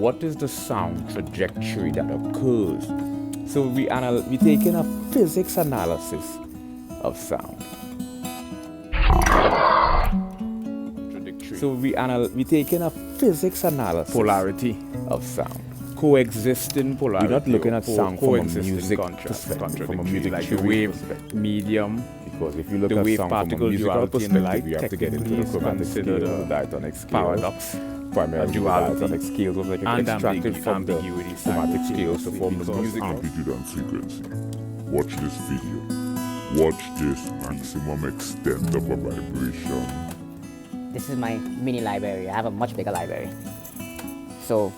what is the sound trajectory that occurs? So we take in a physics analysis of sound. So we take in a physics analysis Polarity of sound. Coexisting polarity. We're not looking at sound from a coexisting music contrast, perspective, from a music like the theory wave perspective. medium. Because if you look The at wave sound from a particle musical duality in perspective, light, you have to get into the technically chromatic considered scale, a the diatonic scale. paradox, Primarily a the duality, diatonic scales was like and extracted from the ambiguity chromatic scientifically scales to form the because music. Amplitude and frequency. Watch this video. Watch this maximum extent of a vibration. This is my mini library. I have a much bigger library. So